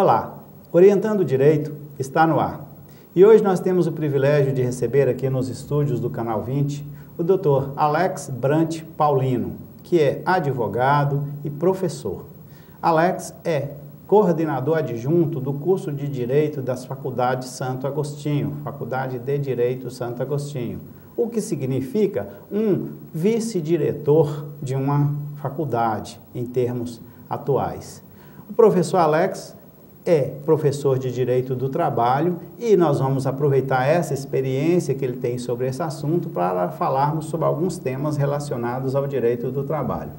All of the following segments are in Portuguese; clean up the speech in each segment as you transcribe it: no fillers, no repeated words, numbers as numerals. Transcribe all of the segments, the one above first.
Olá, Orientando o Direito está no ar. E hoje nós temos o privilégio de receber aqui nos estúdios do Canal 20 o Dr. Alex Brant Paulino, que é advogado e professor. Alex é coordenador adjunto do curso de Direito das Faculdades Santo Agostinho, Faculdade de Direito Santo Agostinho, o que significa um vice-diretor de uma faculdade em termos atuais. O professor Alex é professor de Direito do Trabalho e nós vamos aproveitar essa experiência que ele tem sobre esse assunto para falarmos sobre alguns temas relacionados ao direito do trabalho.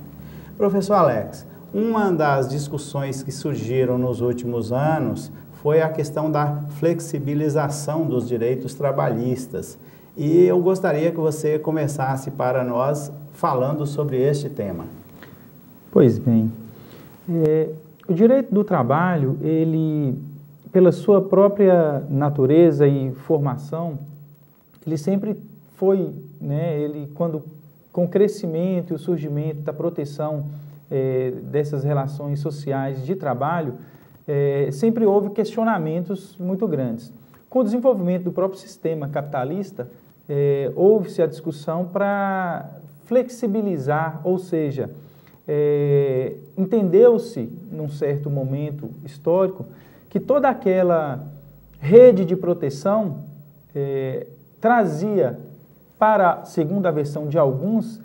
Professor Alex, uma das discussões que surgiram nos últimos anos foi a questão da flexibilização dos direitos trabalhistas. E eu gostaria que você começasse para nós falando sobre este tema. Pois bem, o direito do trabalho, ele, pela sua própria natureza e formação, ele sempre foi, com o crescimento e o surgimento da proteção dessas relações sociais de trabalho, sempre houve questionamentos muito grandes. Com o desenvolvimento do próprio sistema capitalista, houve-se a discussão para flexibilizar, ou seja, entendeu-se, num certo momento histórico, que toda aquela rede de proteção trazia, para, segundo a versão de alguns,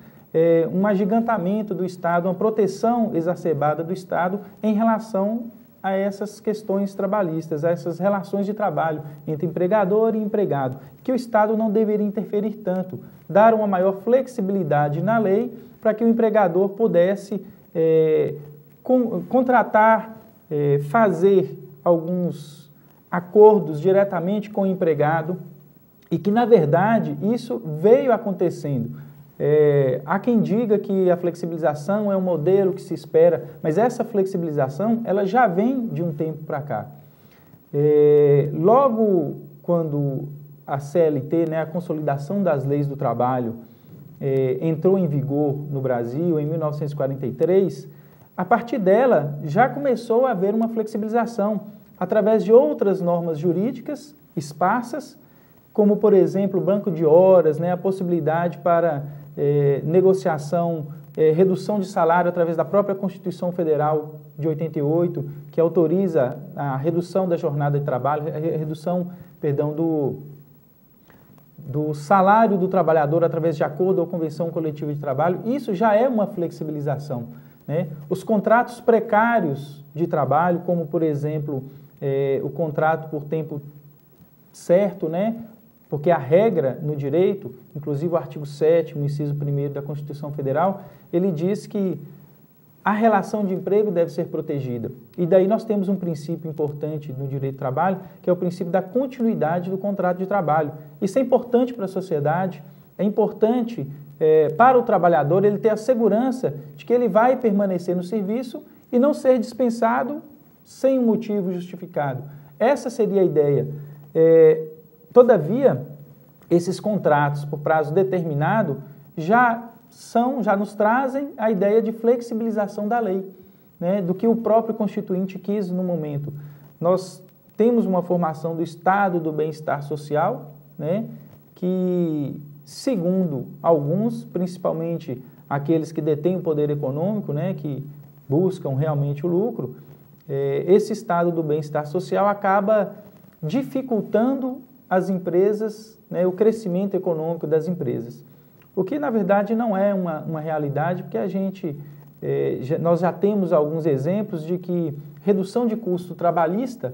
um agigantamento do Estado, uma proteção exacerbada do Estado em relação a essas questões trabalhistas, a essas relações de trabalho entre empregador e empregado, que o Estado não deveria interferir tanto, dar uma maior flexibilidade na lei para que o empregador pudesse contratar, fazer alguns acordos diretamente com o empregado e que, na verdade, isso veio acontecendo. Há quem diga que a flexibilização é um modelo que se espera, mas essa flexibilização ela já vem de um tempo para cá. Logo quando a CLT, a Consolidação das Leis do Trabalho, entrou em vigor no Brasil em 1943, a partir dela já começou a haver uma flexibilização através de outras normas jurídicas esparsas, como, por exemplo, o banco de horas, a possibilidade para negociação, redução de salário através da própria Constituição Federal de 88, que autoriza a redução da jornada de trabalho, redução, do salário do trabalhador através de acordo ou convenção coletiva de trabalho. Isso já é uma flexibilização, Os contratos precários de trabalho, como, por exemplo, o contrato por tempo certo, porque a regra no direito, inclusive o artigo 7º, inciso 1º da Constituição Federal, ele diz que a relação de emprego deve ser protegida. E daí nós temos um princípio importante no direito do trabalho, que é o princípio da continuidade do contrato de trabalho. Isso é importante para a sociedade, é importante para o trabalhador ele ter a segurança de que ele vai permanecer no serviço e não ser dispensado sem um motivo justificado. Essa seria a ideia. Todavia, esses contratos por prazo determinado já nos trazem a ideia de flexibilização da lei, do que o próprio Constituinte quis no momento. Nós temos uma formação do Estado do bem-estar social, que, segundo alguns, principalmente aqueles que detêm o poder econômico, que buscam realmente o lucro, esse Estado do bem-estar social acaba dificultando as empresas, o crescimento econômico das empresas. O que, na verdade, não é uma realidade, porque nós já temos alguns exemplos de que redução de custo trabalhista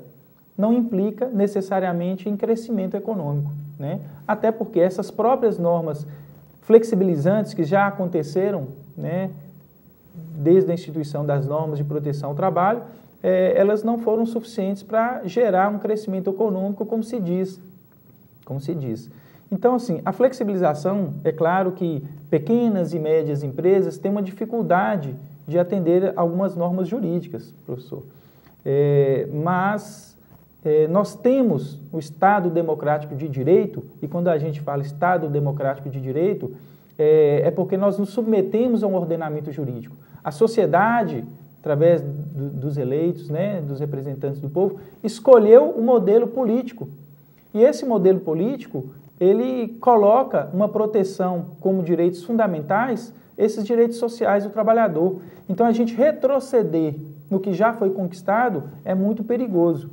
não implica necessariamente em crescimento econômico, Até porque essas próprias normas flexibilizantes que já aconteceram, desde a instituição das normas de proteção ao trabalho, elas não foram suficientes para gerar um crescimento econômico, como se diz. Então, assim, a flexibilização, é claro que pequenas e médias empresas têm uma dificuldade de atender algumas normas jurídicas, professor. Mas nós temos o Estado Democrático de Direito, e quando a gente fala Estado Democrático de Direito, é porque nós nos submetemos a um ordenamento jurídico. A sociedade através dos eleitos, né, dos representantes do povo, escolheu o modelo político. E esse modelo político, ele coloca uma proteção como direitos fundamentais, esses direitos sociais do trabalhador. Então, a gente retroceder no que já foi conquistado é muito perigoso,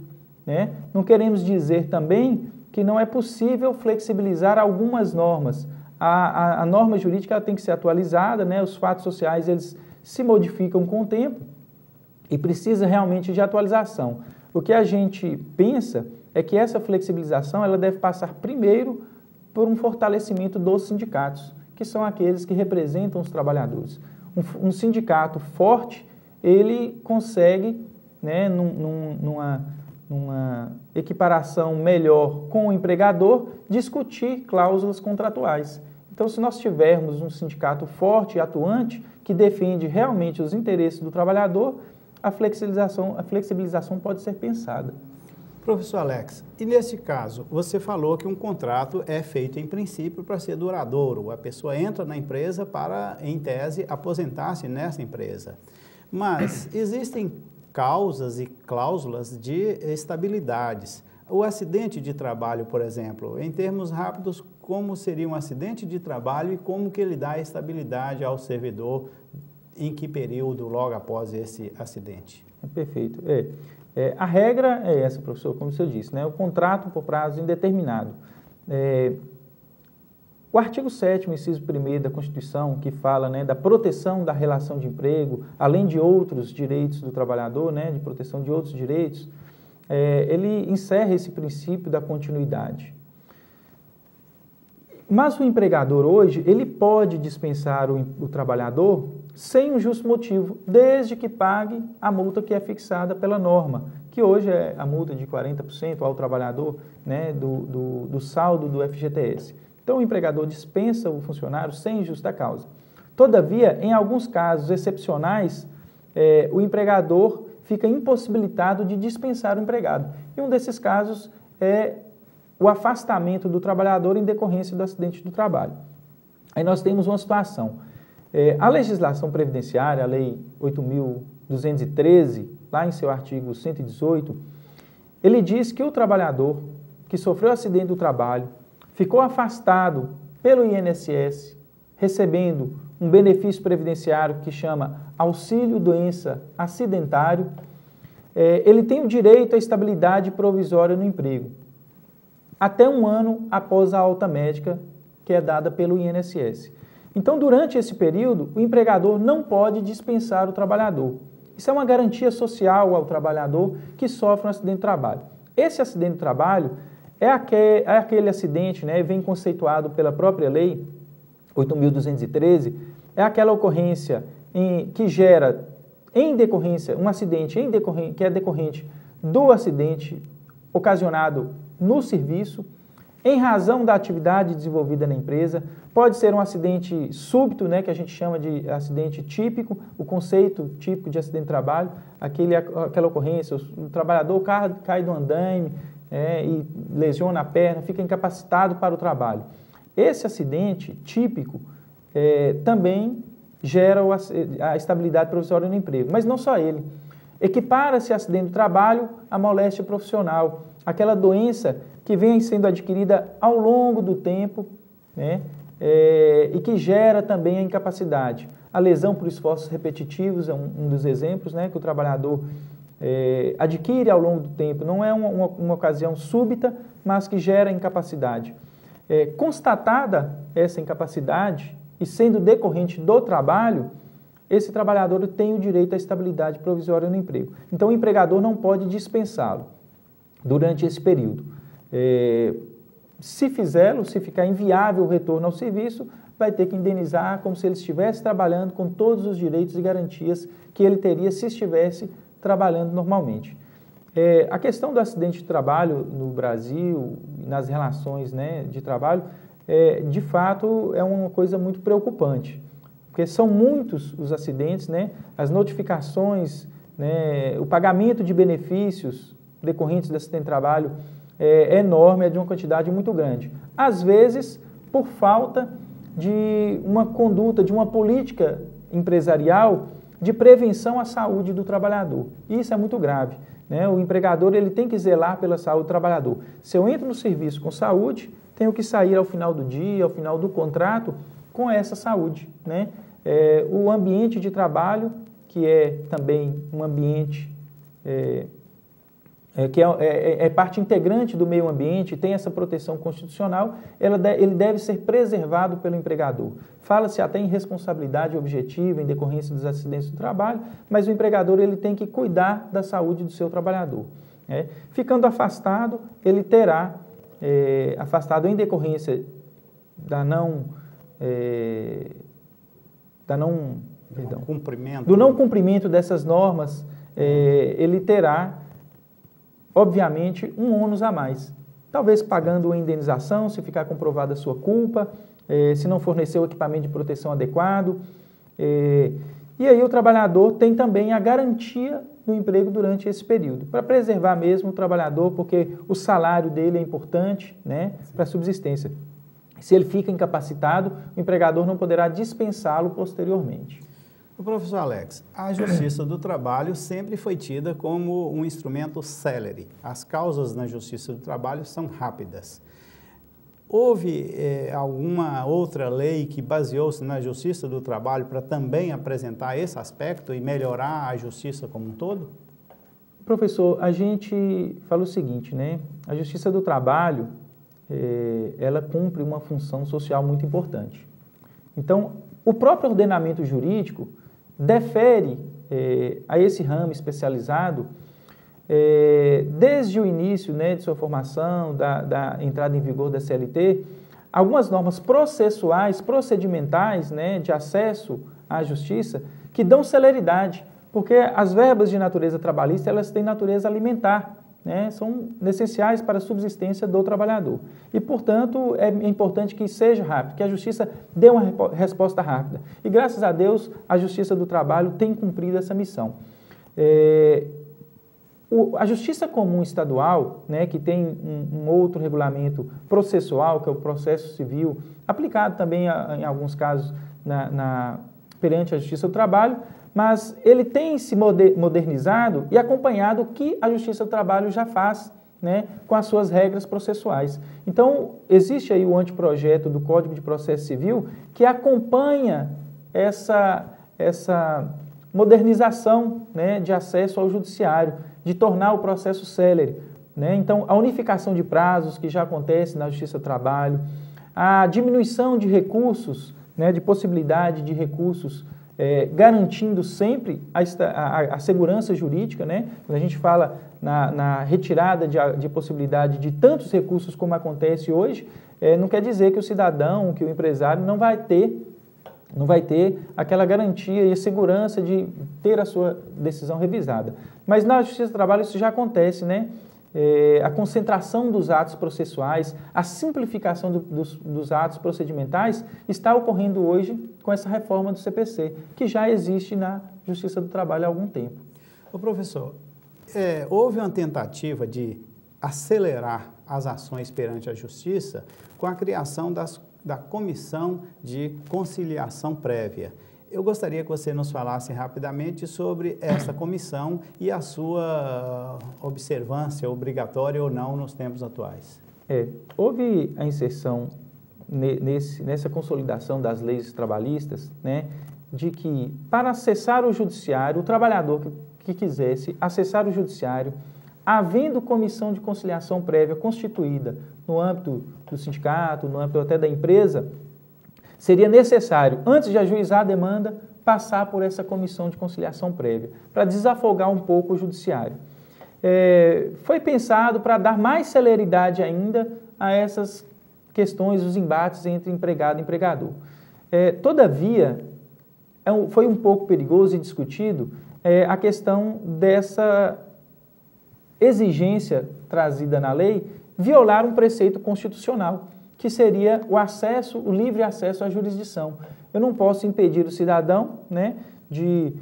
né? Não queremos dizer também que não é possível flexibilizar algumas normas. A norma jurídica ela tem que ser atualizada, né? Os fatos sociais eles se modificam com o tempo e precisa realmente de atualização. O que a gente pensa é que essa flexibilização ela deve passar primeiro por um fortalecimento dos sindicatos, que são aqueles que representam os trabalhadores. Um sindicato forte, ele consegue, né, numa equiparação melhor com o empregador, discutir cláusulas contratuais. Então, se nós tivermos um sindicato forte e atuante, que defende realmente os interesses do trabalhador, a flexibilização pode ser pensada. Professor Alex, e nesse caso, você falou que um contrato é feito em princípio para ser duradouro. A pessoa entra na empresa para, em tese, aposentar-se nessa empresa. Mas existem causas e cláusulas de estabilidades. O acidente de trabalho, por exemplo, em termos rápidos, como seria um acidente de trabalho e como que ele dá estabilidade ao servidor, em que período logo após esse acidente? Perfeito. A regra é essa, professor, como você disse, né? O contrato por prazo indeterminado. O artigo 7º, inciso 1º da Constituição, que fala, né, da proteção da relação de emprego, além de outros direitos do trabalhador, né, de proteção de outros direitos, ele encerra esse princípio da continuidade. Mas o empregador hoje, ele pode dispensar o trabalhador sem um justo motivo, desde que pague a multa que é fixada pela norma, que hoje é a multa de 40% ao trabalhador, né, do saldo do FGTS. Então, o empregador dispensa o funcionário sem justa causa. Todavia, em alguns casos excepcionais, o empregador fica impossibilitado de dispensar o empregado. E um desses casos é o afastamento do trabalhador em decorrência do acidente do trabalho. Aí nós temos uma situação. A legislação previdenciária, a Lei 8.213, lá em seu artigo 118, ele diz que o trabalhador que sofreu acidente do trabalho, ficou afastado pelo INSS, recebendo um benefício previdenciário que chama auxílio doença acidentário, ele tem o direito à estabilidade provisória no emprego, até 1 ano após a alta médica que é dada pelo INSS. Então, durante esse período, o empregador não pode dispensar o trabalhador. Isso é uma garantia social ao trabalhador que sofre um acidente de trabalho. Esse acidente de trabalho é aquele acidente, né, vem conceituado pela própria lei 8.213, é aquela ocorrência que gera, em decorrência, um acidente que é decorrente do acidente ocasionado no serviço, em razão da atividade desenvolvida na empresa. Pode ser um acidente súbito, né, que a gente chama de acidente típico, o conceito típico de acidente de trabalho, aquela ocorrência, o trabalhador cai do andaime, e lesiona a perna, fica incapacitado para o trabalho. Esse acidente típico também gera a estabilidade provisória no emprego, mas não só ele. Equipara-se acidente do trabalho à moléstia profissional, aquela doença que vem sendo adquirida ao longo do tempo, né, e que gera também a incapacidade. A lesão por esforços repetitivos é um dos exemplos, né, que o trabalhador adquire ao longo do tempo, não é uma ocasião súbita, mas que gera incapacidade. Constatada essa incapacidade e sendo decorrente do trabalho, esse trabalhador tem o direito à estabilidade provisória no emprego. Então, o empregador não pode dispensá-lo durante esse período. Se ficar inviável o retorno ao serviço, vai ter que indenizar como se ele estivesse trabalhando com todos os direitos e garantias que ele teria se estivesse trabalhando normalmente. A questão do acidente de trabalho no Brasil, nas relações, né, de trabalho, de fato é uma coisa muito preocupante, porque são muitos os acidentes, né, as notificações, né, o pagamento de benefícios decorrentes do acidente de trabalho é enorme, é de uma quantidade muito grande. Às vezes, por falta de uma conduta, de uma política empresarial de prevenção à saúde do trabalhador. Isso é muito grave, né? O empregador ele tem que zelar pela saúde do trabalhador. Se eu entro no serviço com saúde, tenho que sair ao final do dia, ao final do contrato, com essa saúde, né? O ambiente de trabalho, que é também um ambiente que é parte integrante do meio ambiente, tem essa proteção constitucional, ele deve ser preservado pelo empregador. Fala-se até em responsabilidade objetiva em decorrência dos acidentes do trabalho, mas o empregador ele tem que cuidar da saúde do seu trabalhador, né? Ficando afastado, ele terá, afastado em decorrência do não cumprimento dessas normas, ele terá, obviamente, um ônus a mais. Talvez pagando uma indenização, se ficar comprovada a sua culpa, se não forneceu o equipamento de proteção adequado. E aí o trabalhador tem também a garantia do emprego durante esse período, para preservar mesmo o trabalhador, porque o salário dele é importante, né, para a subsistência. Se ele fica incapacitado, o empregador não poderá dispensá-lo posteriormente. O professor Alex, a Justiça do Trabalho sempre foi tida como um instrumento célere. As causas na Justiça do Trabalho são rápidas. Houve alguma outra lei que baseou-se na Justiça do Trabalho para também apresentar esse aspecto e melhorar a justiça como um todo? Professor, a gente fala o seguinte, né? A Justiça do Trabalho, ela cumpre uma função social muito importante. Então, o próprio ordenamento jurídico defere a esse ramo especializado, desde o início, né, de sua formação, da entrada em vigor da CLT, algumas normas processuais, procedimentais, né, de acesso à justiça, que dão celeridade, porque as verbas de natureza trabalhista, elas têm natureza alimentar, né, são essenciais para a subsistência do trabalhador. E, portanto, é importante que seja rápido, que a Justiça dê uma resposta rápida. E, graças a Deus, a Justiça do Trabalho tem cumprido essa missão. A Justiça Comum Estadual, né, que tem um outro regulamento processual, que é o processo civil, aplicado também em alguns casos perante a Justiça do Trabalho, mas ele tem se modernizado e acompanhado o que a Justiça do Trabalho já faz, né, com as suas regras processuais. Então, existe aí o anteprojeto do Código de Processo Civil que acompanha essa modernização, né, de acesso ao judiciário, de tornar o processo célere, né? Então, a unificação de prazos que já acontece na Justiça do Trabalho, a diminuição de recursos, né, de possibilidade de recursos, garantindo sempre a segurança jurídica, né? Quando a gente fala na retirada de possibilidade de tantos recursos como acontece hoje, não quer dizer que o cidadão, que o empresário não vai ter aquela garantia e a segurança de ter a sua decisão revisada. Mas na Justiça do Trabalho isso já acontece, né? A concentração dos atos processuais, a simplificação dos atos procedimentais está ocorrendo hoje com essa reforma do CPC, que já existe na Justiça do Trabalho há algum tempo. Ô professor, houve uma tentativa de acelerar as ações perante a Justiça com a criação da Comissão de Conciliação Prévia. Eu gostaria que você nos falasse rapidamente sobre essa comissão e a sua observância obrigatória ou não nos tempos atuais. Houve a inserção nessa consolidação das leis trabalhistas, né, de que para acessar o judiciário, o trabalhador que quisesse acessar o judiciário, havendo comissão de conciliação prévia constituída no âmbito do sindicato, no âmbito até da empresa, seria necessário, antes de ajuizar a demanda, passar por essa comissão de conciliação prévia, para desafogar um pouco o judiciário. Foi pensado para dar mais celeridade ainda a essas questões, os embates entre empregado e empregador. Todavia, foi um pouco perigoso e discutido a questão dessa exigência trazida na lei violar um preceito constitucional, que seria o livre acesso à jurisdição. Eu não posso impedir o cidadão, né, de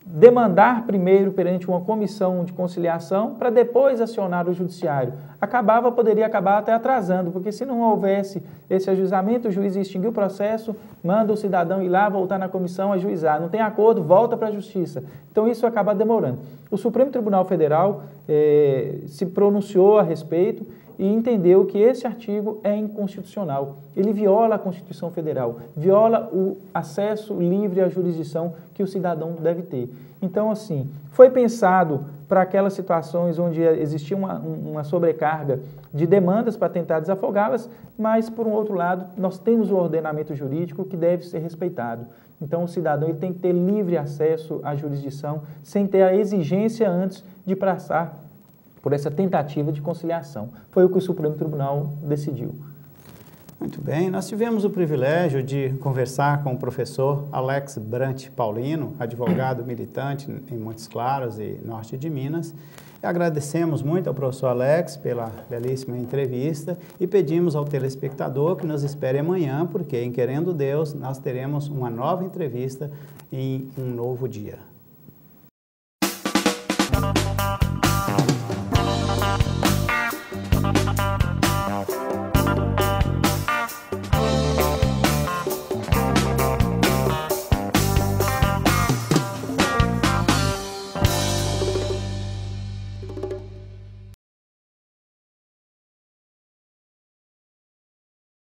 demandar primeiro perante uma comissão de conciliação para depois acionar o judiciário. Poderia acabar até atrasando, porque se não houvesse esse ajuizamento, o juiz ia extinguir o processo, manda o cidadão ir lá, voltar na comissão, ajuizar. Não tem acordo, volta para a justiça. Então isso acaba demorando. O Supremo Tribunal Federal se pronunciou a respeito e entendeu que esse artigo é inconstitucional. Ele viola a Constituição Federal, viola o acesso livre à jurisdição que o cidadão deve ter. Então, assim, foi pensado para aquelas situações onde existia uma sobrecarga de demandas para tentar desafogá-las, mas, por um outro lado, nós temos o ordenamento jurídico que deve ser respeitado. Então, o cidadão ele tem que ter livre acesso à jurisdição, sem ter a exigência antes de passar por essa tentativa de conciliação. Foi o que o Supremo Tribunal decidiu. Muito bem, nós tivemos o privilégio de conversar com o professor Alex Brant Paulino, advogado militante em Montes Claros e norte de Minas. E agradecemos muito ao professor Alex pela belíssima entrevista e pedimos ao telespectador que nos espere amanhã, porque, em querendo Deus, nós teremos uma nova entrevista em um novo dia.